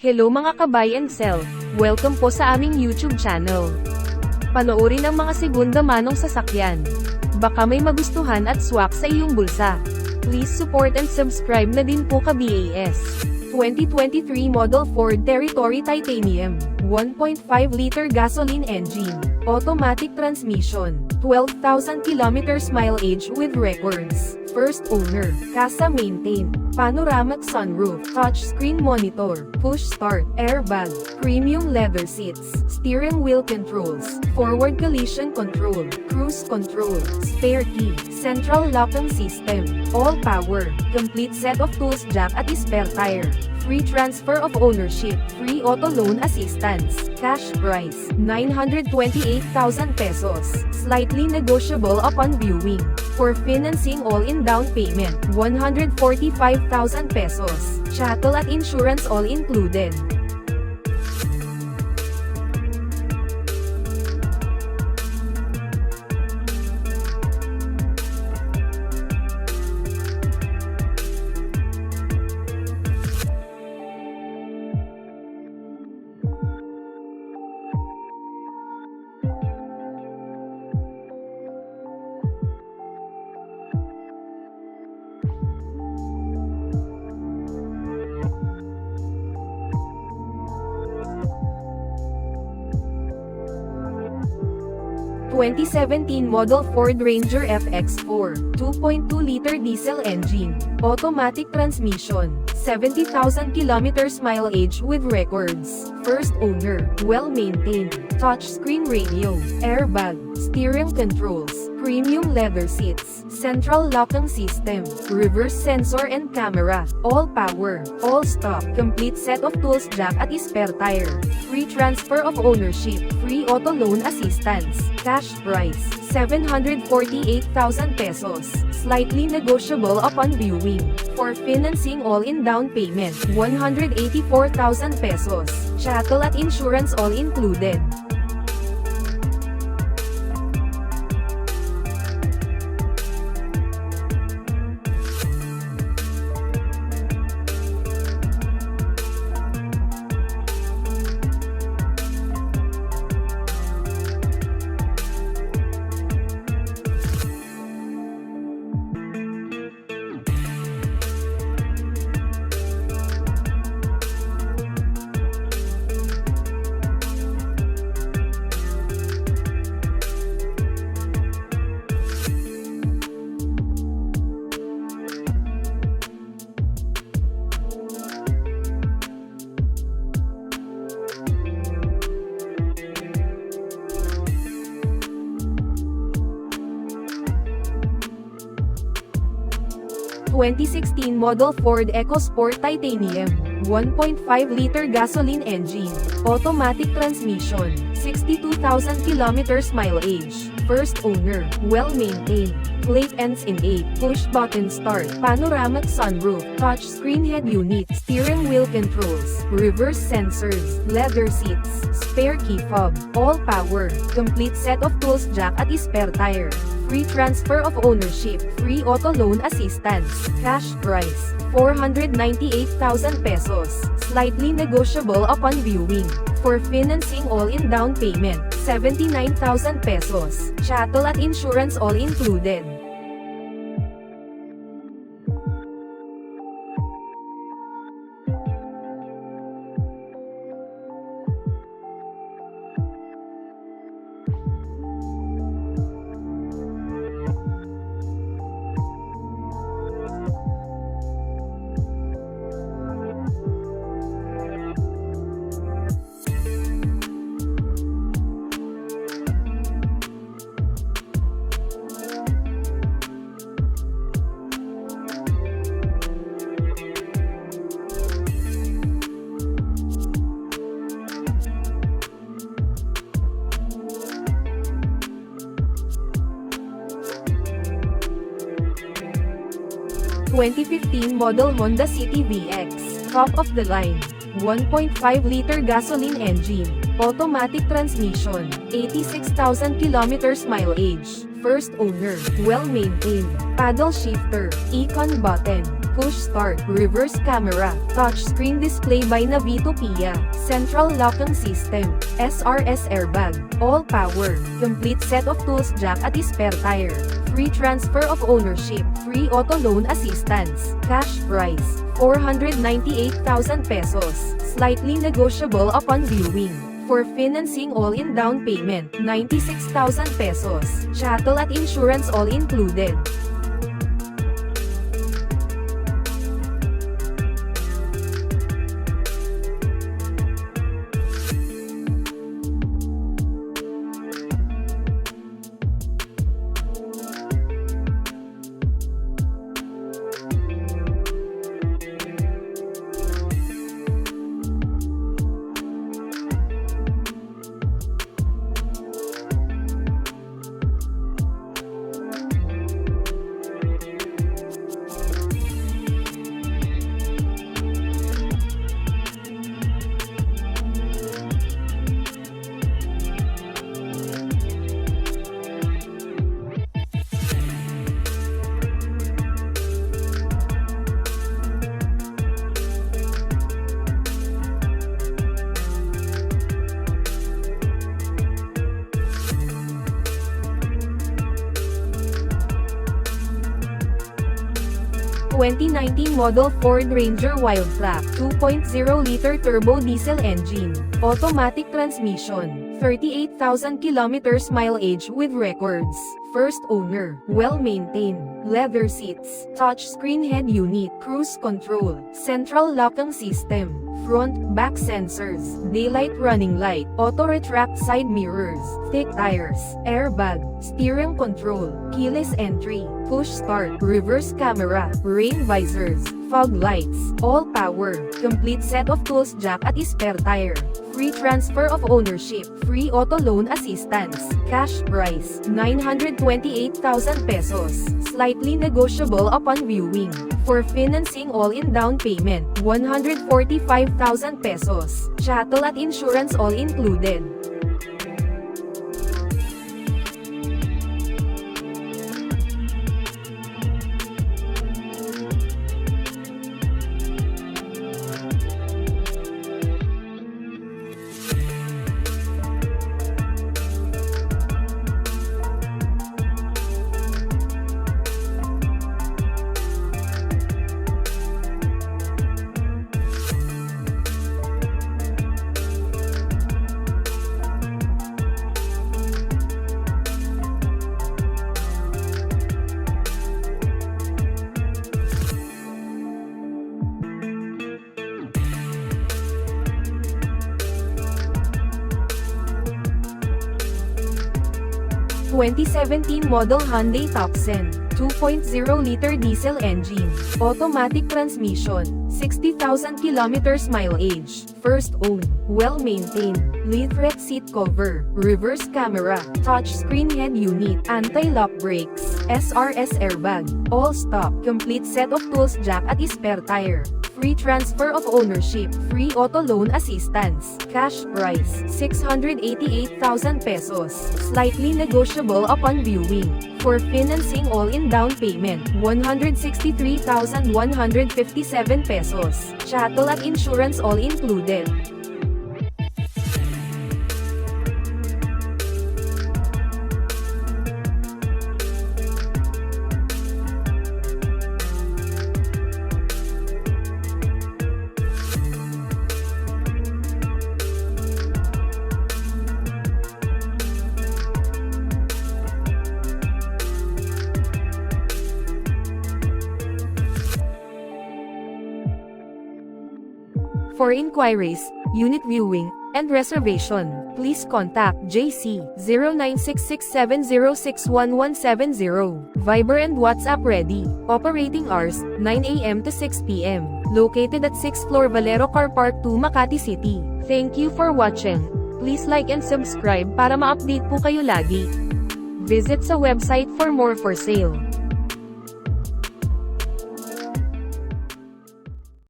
Hello mga ka-buy and sell, welcome po sa aming YouTube channel. Panoorin ang mga segunda manong sasakyan. Baka may magustuhan at swak sa iyong bulsa. Please support and subscribe na din po ka-BAS. 2023 model Ford Territory Titanium, 1.5-liter gasoline engine, automatic transmission, 12,000 kilometers mileage with records, first owner, casa maintained, panoramic sunroof, touchscreen monitor, push start, airbag, premium leather seats, steering wheel controls, forward collision control, cruise control, spare key, central locking system, all power, complete set of tools jack at spare tire, free transfer of ownership, free auto loan assistance, cash price, 928,000 pesos, slightly negotiable upon viewing. For financing all-in down payment, 145,000 pesos, chattel at insurance all included. (2017 model Ford Ranger FX4, 2.2-liter diesel engine, automatic transmission, 70,000 kilometers mileage with records, first owner, well-maintained, touchscreen radio, airbag, steering controls, premium leather seats, central locking system, reverse sensor and camera, all power, all stock, complete set of tools jack at spare tire, free transfer of ownership, free auto loan assistance, cash price, 748,000 pesos, slightly negotiable upon viewing. For financing all-in down payment, 184,000 pesos, chattel at insurance all included. (2016 model Ford Ecosport Titanium, 1.5-liter gasoline engine, automatic transmission, 62,000 kilometers mileage, first owner, well-maintained, plate ends in 8, push-button start, panoramic sunroof, touchscreen head unit, steering wheel controls, reverse sensors, leather seats, spare key fob, all power, complete set of tools jack at spare tire, free transfer of ownership, free auto loan assistance, cash price, 498,000 pesos, slightly negotiable upon viewing. For financing all-in down payment, 79,000 pesos, chattel at insurance all included. (2015 model Honda City VX, top of the line, 1.5-liter gasoline engine, automatic transmission, 86,000 kilometers mileage, first owner, well-maintained, paddle shifter, econ button, push start, reverse camera, touchscreen display by Navitopia, central locking system, SRS airbag, all power, complete set of tools jack at spare tire, free transfer of ownership, free auto loan assistance, cash price, 498,000 pesos, slightly negotiable upon viewing. For financing all-in down payment, 96,000 pesos, chattel at insurance all included. 2019 model Ford Ranger Wildtrak, 2.0-liter turbo diesel engine, automatic transmission, 38,000 kilometers mileage with records, first owner, well-maintained, leather seats, touchscreen head unit, cruise control, central locking system, front, back sensors, daylight running light, auto-retract side mirrors, thick tires, airbag, steering control, keyless entry, push start, reverse camera, rain visors, fog lights, all power, complete set of tools jack at spare tire, free transfer of ownership, free auto loan assistance, cash price, 928,000 pesos, slightly negotiable upon viewing. For financing all-in down payment, 145,000 pesos, chattel at insurance all included. 2017 model Hyundai Tucson, 2.0-liter diesel engine, automatic transmission, 60,000 kilometers mileage, first owned, well-maintained, leatherette seat cover, reverse camera, touchscreen head unit, anti-lock brakes, SRS airbag, all stop, complete set of tools jack at spare tire. Free transfer of ownership, free auto loan assistance, cash price, 688,000 pesos, slightly negotiable upon viewing. For financing all-in down payment, 163,157 pesos, chattel at insurance all included. 'For inquiries, unit viewing, and reservation, please contact JC 096670611170. Viber and WhatsApp ready. Operating hours, 9 a.m. to 6 p.m. Located at 6th floor Valero Car Park 2 Makati City. Thank you for watching. Please like and subscribe para ma-update po kayo lagi. Visit sa website for more for sale.